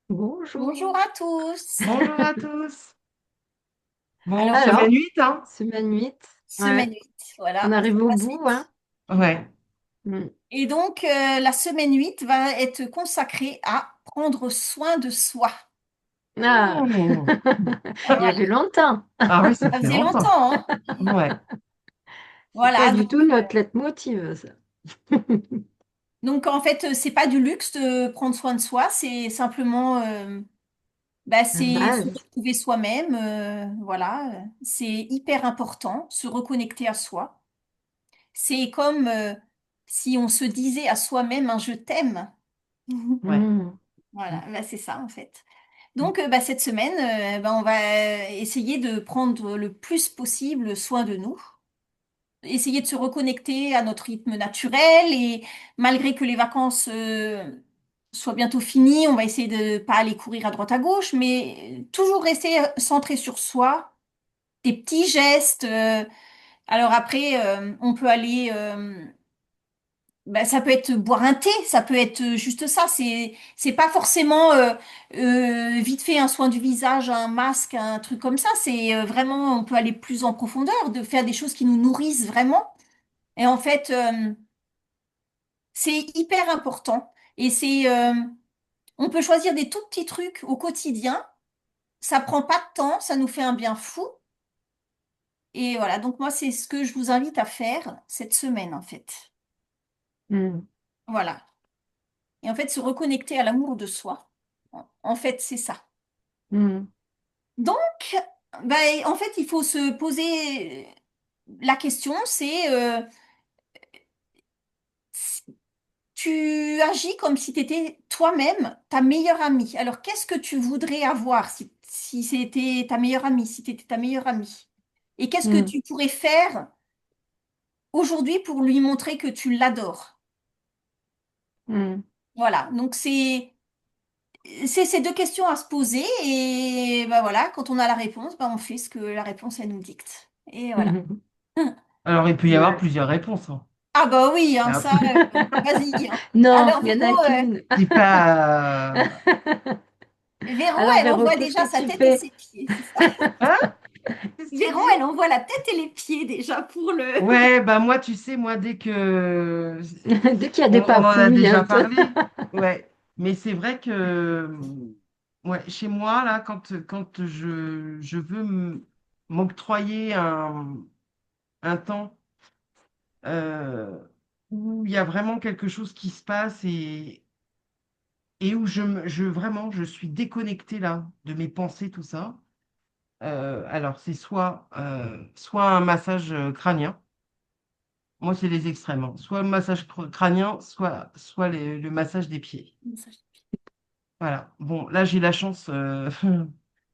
Bonjour Bonjour. à tous. Bonjour à tous. Bon, Alors, semaine Alors, 8, hein? semaine 8. Ouais. Ouais, Semaine. on Voilà, ça arrive au passe bout, hein? vite. Ouais. Mm. Et donc, la semaine 8 va être consacrée à prendre soin de soi. Ah, Oh. il y Voilà, avait longtemps. Ah oui, ça C'est fait faisait longtemps. longtemps, hein? Ouais. Pas Voilà, du tout notre leitmotiv, ça. donc en fait, c'est pas du luxe de prendre soin de soi, c'est simplement, bah, La c'est se base. retrouver soi-même, voilà, c'est hyper important, se reconnecter à soi. C'est comme si on se disait à soi-même un je t'aime. Ouais. Mm. Voilà, bah, c'est ça en fait. Donc bah, cette semaine, bah, on va essayer de prendre le plus possible soin de nous, essayer de se reconnecter à notre rythme naturel et malgré que les vacances soient bientôt finies, on va essayer de pas aller courir à droite à gauche, mais toujours rester centré sur soi, des petits gestes. Alors après, on peut aller bah, ça peut être boire un thé, ça peut être juste ça. C'est pas forcément vite fait un soin du visage, un masque, un truc comme ça. C'est vraiment, on peut aller plus en profondeur, de faire des choses qui nous nourrissent vraiment. Et en fait, c'est hyper important. Et on peut choisir des tout petits trucs au quotidien. Ça prend pas de temps, ça nous fait un bien fou. Et voilà. Donc moi, c'est ce que je vous invite à faire cette semaine, en fait. Mm. Voilà. Et en fait, se reconnecter à l'amour de soi. En fait, c'est ça. Mm. Donc, ben, en fait, il faut se poser la question, c'est tu agis comme si tu étais toi-même ta meilleure amie. Alors, qu'est-ce que tu voudrais avoir si c'était ta meilleure amie, si tu étais ta meilleure amie? Et qu'est-ce que Mm. tu pourrais faire aujourd'hui pour lui montrer que tu l'adores? Mm. Voilà, donc c'est ces deux questions à se poser et ben voilà, quand on a la réponse, ben on fait ce que la réponse elle nous dicte. Et voilà. Mm. Hum. Alors, il peut y avoir Ouais. plusieurs réponses, hein. Ah Ah bah oui, hein, ça, bah. vas-y, hein. Non, Alors il y en a Véro, qu'une. c'est pas... Alors, Elle Véro, envoie qu'est-ce déjà que sa tu tête et fais? ses pieds, c'est ça. Hein? Qu'est-ce que tu Véro, dis? Elle envoie la tête et les pieds déjà pour le... Ouais, bah moi, tu sais, moi, dès que... Dès qu'il y a On des en a papouilles, déjà un peu. parlé. Ouais. Mais c'est vrai que ouais, chez moi, là, quand je veux m'octroyer un temps euh, où il y a vraiment quelque chose qui se passe et où vraiment, je suis déconnectée là de mes pensées, tout ça. Alors, c'est soit un massage crânien. Moi, c'est les extrêmes, hein. Soit le massage crânien, soit le massage des pieds. Voilà. Bon, là, j'ai la chance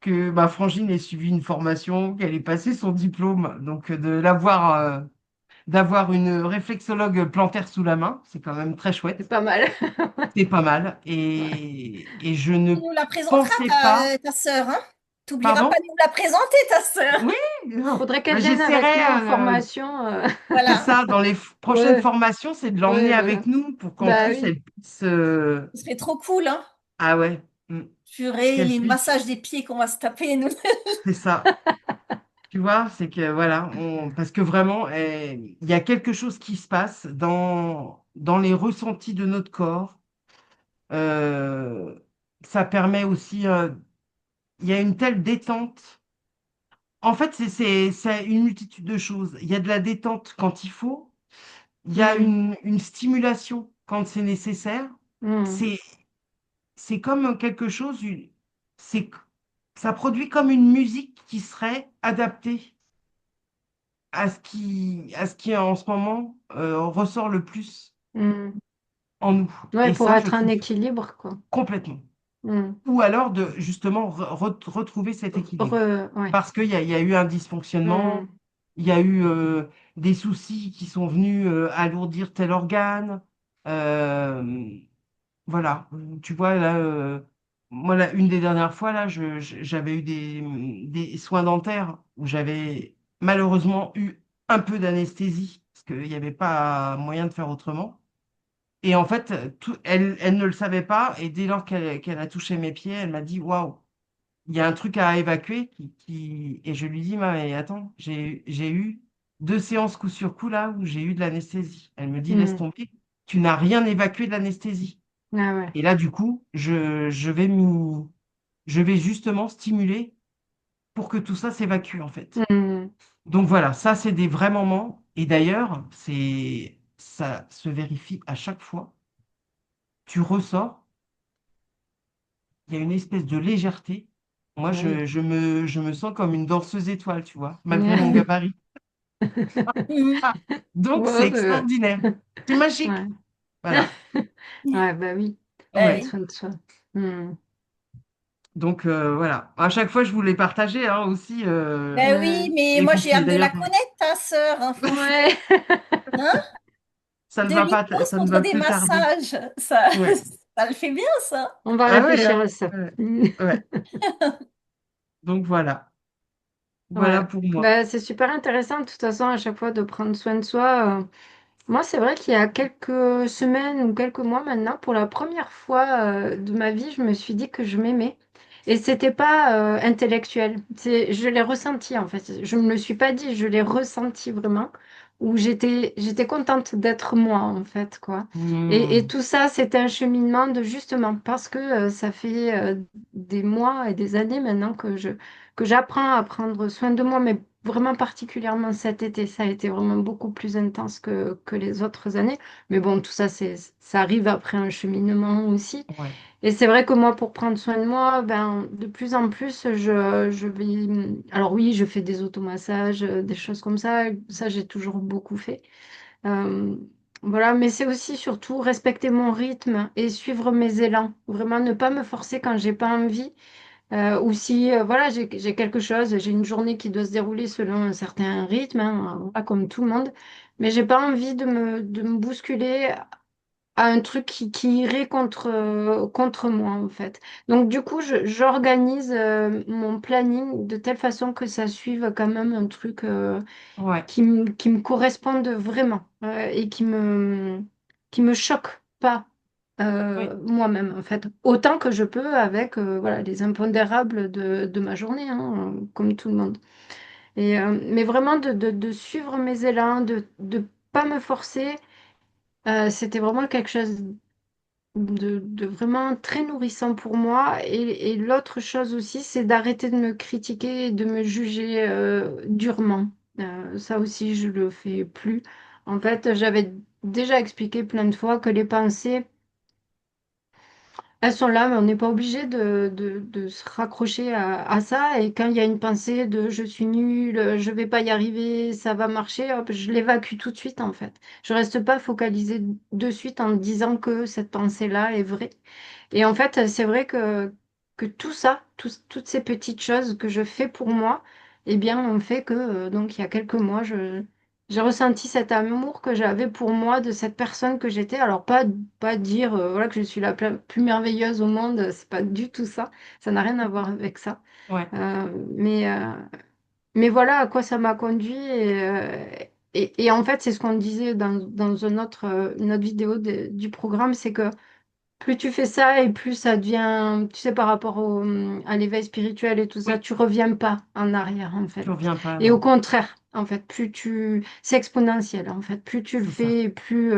que ma frangine ait suivi une formation, qu'elle ait passé son diplôme. Donc, d'avoir une réflexologue plantaire sous la main, c'est quand même très C'est chouette. pas mal. C'est pas mal. Ouais. Et je ne Tu nous la présenteras, Ouais. pensais pas. ta sœur, hein? T'oublieras pas Pardon? de nous la présenter, ta sœur. Oui, faudrait Bah, qu'elle vienne avec j'essaierai, nous en formation. c'est Voilà. ça, dans les prochaines Ouais, formations, c'est de l'emmener ouais, avec voilà. nous pour qu'en Bah plus oui. elle puisse, Ce serait trop cool, hein? ah ouais, Purée, qu'elle les puisse, massages des pieds qu'on va se taper, nous. c'est ça. Tu vois, c'est que voilà, parce que vraiment, il y a quelque chose qui se passe dans les ressentis de notre corps. Euh, Ça permet aussi, il y a une telle détente. En fait, c'est une multitude de choses. Il y a de la détente quand il faut, il y a Hmm, une stimulation quand c'est nécessaire. hmm. C'est, c'est comme quelque chose, c'est, ça produit comme une musique qui serait adaptée à ce qui en ce moment ressort le plus Hmm. en nous. Ouais, Et pour ça, je être un trouve équilibre, quoi. complètement. Hmm. Ou alors de justement retrouver cet équilibre. Ouais. Parce qu'il y a eu un dysfonctionnement, Hmm. il y a eu des soucis qui sont venus alourdir tel organe. Euh, voilà, tu vois, là, moi, là, une des dernières fois, là, j'avais eu des soins dentaires où j'avais malheureusement eu un peu d'anesthésie, parce qu'il n'y avait pas moyen de faire autrement. Et en fait, elle ne le savait pas. Et dès lors qu'elle a touché mes pieds, elle m'a dit, waouh, il y a un truc à évacuer. Et je lui dis, mais attends, j'ai eu 2 séances coup sur coup là où j'ai eu de l'anesthésie. Elle me dit, laisse Hmm. tomber, tu n'as rien évacué de l'anesthésie. Ah ouais. Et là, du coup, je vais justement stimuler pour que tout ça s'évacue, en fait. Hmm. Donc voilà, ça, c'est des vrais moments. Et d'ailleurs, ça se vérifie à chaque fois. Tu ressors, il y a une espèce de légèreté. Moi, Ah oui. je me sens comme une danseuse étoile, tu vois, malgré Ah mon oui. gabarit. Ah, donc, c'est Ouais, extraordinaire. C'est magique. ouais. Voilà. Ouais, bah oui. Bah Prendre Ouais. oui. soin de soi. Hmm. Donc, voilà. À chaque fois, je voulais partager hein, aussi. Ben oui, Hmm. mais moi j'ai Écoute, hâte de la d'ailleurs, connaître, ta sœur, hein, franchement. Ouais. Hein? ça ne De va pas, l'hypnose ça ne contre va des plus tarder. massages, ça, Ouais. ça le fait bien, ça. On va Ah ouais, réfléchir hein. à ça. Ouais. Hmm. Ouais. Donc voilà. Voilà Ouais. pour moi. Bah, c'est super intéressant de toute façon à chaque fois de prendre soin de soi. Moi, c'est vrai qu'il y a quelques semaines ou quelques mois maintenant, pour la première fois de ma vie, je me suis dit que je m'aimais. Et c'était pas intellectuel. Je l'ai ressenti en fait. Je me le suis pas dit, je l'ai ressenti vraiment. Où j'étais contente d'être moi en fait quoi. Et Hmm. tout ça, c'était un cheminement de justement parce que ça fait des mois et des années maintenant que j'apprends à prendre soin de moi, mais vraiment particulièrement cet été, ça a été vraiment beaucoup plus intense que les autres années. Mais bon, tout ça, ça arrive après un cheminement aussi. Ouais. Et c'est vrai que moi, pour prendre soin de moi, ben, de plus en plus, je vais... Alors oui, je fais des automassages, des choses comme ça. Ça, j'ai toujours beaucoup fait. Euh, voilà, mais c'est aussi surtout respecter mon rythme et suivre mes élans. Vraiment ne pas me forcer quand j'ai pas envie. Ou si voilà, j'ai quelque chose, j'ai une journée qui doit se dérouler selon un certain rythme, hein, voilà, comme tout le monde, mais j'ai pas envie de me bousculer à un truc qui irait contre moi en fait. Donc du coup, j'organise mon planning de telle façon que ça suive quand même un truc Ouais. qui me corresponde vraiment et qui me choque pas Oui. moi-même en fait, autant que je peux avec voilà, les impondérables de ma journée, hein, comme tout le monde. Mais vraiment de suivre mes élans, de pas me forcer, c'était vraiment quelque chose de vraiment très nourrissant pour moi. Et l'autre chose aussi, c'est d'arrêter de me critiquer et de me juger durement. Ça aussi, je le fais plus. En fait, j'avais déjà expliqué plein de fois que les pensées, elles sont là, mais on n'est pas obligé de se raccrocher à ça. Et quand il y a une pensée de je suis nulle, je vais pas y arriver, ça va marcher, hop, je l'évacue tout de suite en fait. Je reste pas focalisée de suite en me disant que cette pensée-là est vraie. Et en fait, c'est vrai que tout ça, toutes ces petites choses que je fais pour moi, eh bien, ont fait que, donc, il y a quelques mois, j'ai ressenti cet amour que j'avais pour moi, de cette personne que j'étais. Alors, pas dire voilà, que je suis la plus merveilleuse au monde, c'est pas du tout ça. Ça n'a rien à voir avec ça. Ouais. Euh, mais, euh, mais voilà à quoi ça m'a conduit. Et en fait, c'est ce qu'on disait dans une autre vidéo du programme, c'est que plus tu fais ça et plus ça devient, tu sais, par rapport à l'éveil spirituel et tout ça, Oui. tu reviens pas en arrière, en Tu fait. reviens pas, Et au non. contraire, en fait, c'est exponentiel, en fait. Plus tu le C'est ça. fais, et plus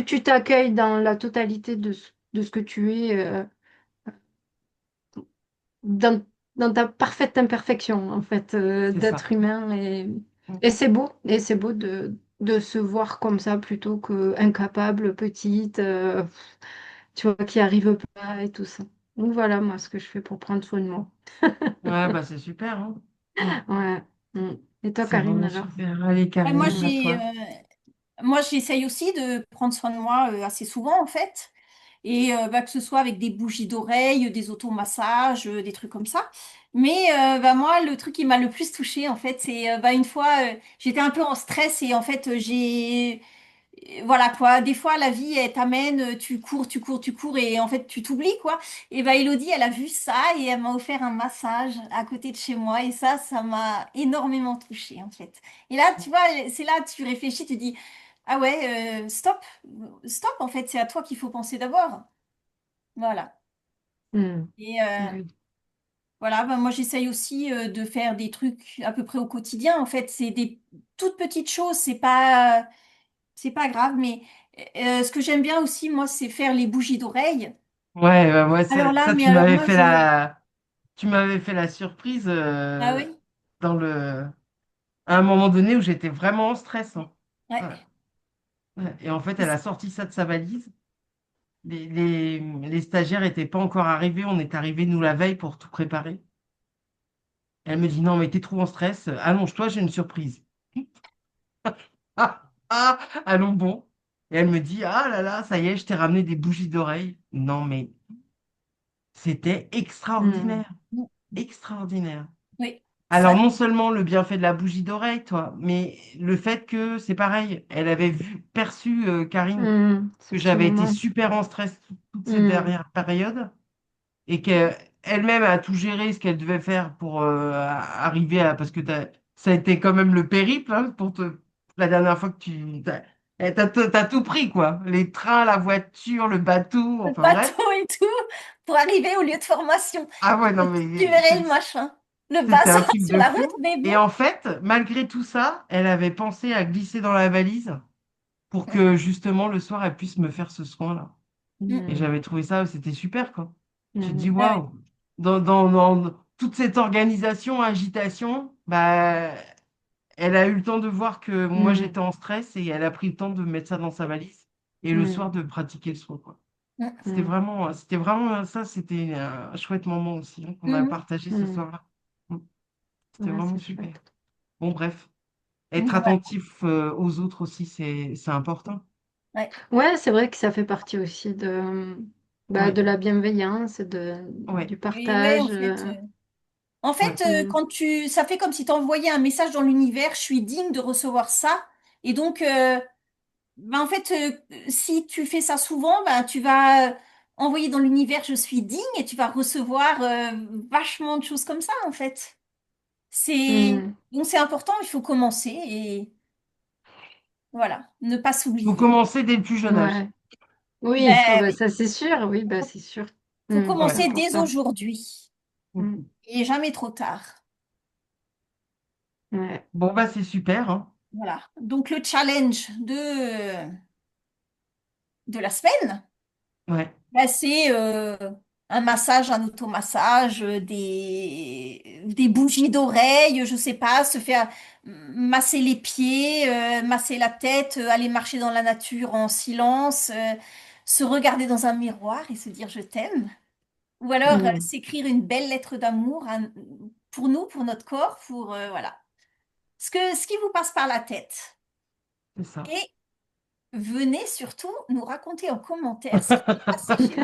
tu t'accueilles dans la totalité de ce que tu es, dans, dans ta parfaite imperfection, en fait, C'est ça. d'être humain. Et c'est beau de se voir comme ça plutôt que incapable, petite. Tu vois, qui arrive pas et tout ça. Donc voilà, moi, ce que je fais pour prendre soin de moi. Ouais, bah c'est super, hein. Mm. Ouais. Mm. Et toi, C'est Karine, vraiment alors? super. Allez, Et moi, Karine, à toi. moi, j'essaye aussi de prendre soin de moi assez souvent, en fait. Et bah, que ce soit avec des bougies d'oreilles, des automassages, des trucs comme ça. Mais bah, moi, le truc qui m'a le plus touchée, en fait, c'est bah, une fois, j'étais un peu en stress et en fait, voilà quoi, des fois la vie elle t'amène, tu cours, tu cours, tu cours et en fait tu t'oublies quoi. Et bah Elodie elle a vu ça et elle m'a offert un massage à côté de chez moi et ça m'a énormément touchée en fait. Et là tu vois, c'est là tu réfléchis, tu dis ah ouais, stop, stop, en fait, c'est à toi qu'il faut penser d'abord. Voilà. Mm. Et Oui. voilà, ben moi j'essaye aussi de faire des trucs à peu près au quotidien. En fait, c'est des toutes petites choses, c'est pas grave. Mais ce que j'aime bien aussi, moi, c'est faire les bougies d'oreilles. Ouais, bah, moi, Alors là, ça, mais alors moi, tu m'avais fait la surprise ah oui, dans le, à un moment donné où j'étais vraiment en stress, hein. Ouais. ouais. Ouais. Et en fait, elle a sorti ça de sa valise. Les stagiaires n'étaient pas encore arrivés. On est arrivés, nous, la veille pour tout préparer. Elle me dit, non, mais t'es trop en stress. Allonge-toi, j'ai une surprise. Ah, ah, allons bon. Et elle me dit, ah là là, ça y est, je t'ai ramené des bougies d'oreilles. Non, mais c'était Mm. extraordinaire. Extraordinaire. Oui, Alors, ça, non seulement le bienfait de la bougie d'oreille, toi, mais le fait que c'est pareil. Elle avait perçu, Karine, Mm. Ce que petit j'avais été moment. super en stress toute cette Mm. dernière période et qu'elle-même a tout géré ce qu'elle devait faire pour arriver à... Parce que ça a été quand même le périple, hein, la dernière fois que t'as tout pris, quoi. Les trains, la voiture, le bateau, le enfin bref. bateau et tout, pour arriver au lieu de formation. Ah ouais, non, Tu mais verrais le machin. Le bas c'était un truc sur de la fou. route, mais bon. Et en fait, malgré tout ça, elle avait pensé à glisser dans la valise pour Mm, que justement le soir, elle puisse me faire ce soin-là. mm. Et Mm. j'avais trouvé ça, c'était super, quoi. Tu te dis, Mm. Ah oui. waouh, dans toute cette organisation, agitation, bah, elle a eu le temps de voir que moi Mm. j'étais en stress et elle a pris le temps de mettre ça dans sa valise et le Mm. soir de pratiquer le soin, quoi. Mm, Mm. C'était vraiment ça, c'était un chouette moment aussi, hein, qu'on a mm. partagé ce Mm. soir-là. Mm. C'était Ouais, vraiment c'est super. chouette. Bon, bref, être Bon, bah, attentif aux autres aussi, c'est important. ouais. Ouais, c'est vrai que ça fait partie aussi de, bah, Oui, de la bienveillance, oui, du Et ouais, partage. en fait, oui. Mm. quand ça fait comme si tu envoyais un message dans l'univers, je suis digne de recevoir ça. Et donc, ben, en fait, si tu fais ça souvent, ben, tu vas envoyer dans l'univers, je suis digne, et tu vas recevoir vachement de choses comme ça, en fait. Mm. Donc c'est important, il faut commencer et voilà, ne pas Faut s'oublier. commencer dès le plus jeune âge. Ouais. Oui, oh, Ben bah, oui, ça c'est sûr. Oui, bah, c'est sûr. faut C'est Ouais. commencer dès important. aujourd'hui. Mm. Il n'est jamais trop tard. Ouais. Bon, bah, c'est super, hein. Voilà. Donc le challenge de la semaine, Ouais. ben, c'est un massage, un automassage, des bougies d'oreilles, je sais pas, se faire masser les pieds, masser la tête, aller marcher dans la nature en silence, se regarder dans un miroir et se dire je t'aime. Ou alors Mm. s'écrire une belle lettre d'amour pour nous, pour notre corps, pour voilà. Ce qui vous passe par la tête. C'est ça. Et venez surtout nous raconter en commentaire ce qui s'est passé chez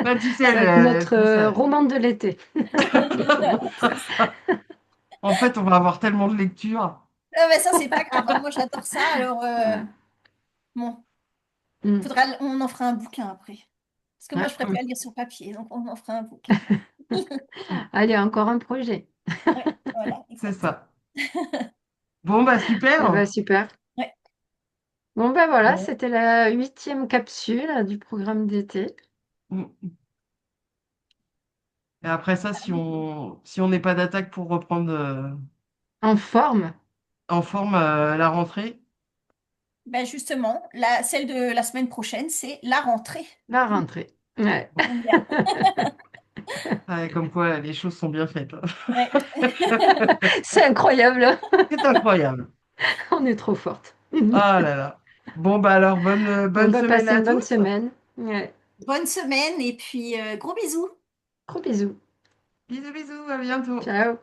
Bah, tu sais, Ça va être notre pour ça. roman de l'été. C'est ça. En fait, on va avoir tellement de lectures. Ah, mais ça, c'est pas grave, hein. Moi, j'adore ça. Alors, Ouais. bon, Mm. on en fera un bouquin après. Parce que moi, Ouais. je préfère lire sur papier, donc on en fera un bouquin. Allez, encore un projet. Ouais, voilà, C'est exactement. ça. Bon, bah, Eh ben, super. super. Ouais, Bon, ben voilà, Bon. c'était la 8e capsule du programme d'été. Mm. Et après ça, si on n'est pas d'attaque pour reprendre En forme, en forme la rentrée, ben justement, celle de la semaine prochaine, c'est la rentrée. la rentrée. Ouais. J'aime bien. ouais, comme quoi les choses sont bien faites, hein. Ouais. C'est incroyable. C'est incroyable. On est trop forte. Ah là là. Bon, bah alors, On bonne va semaine passer à une bonne tous. semaine. Ouais. Bonne semaine et puis gros bisous. Gros bisous. Bisous, bisous, à bientôt. Ciao.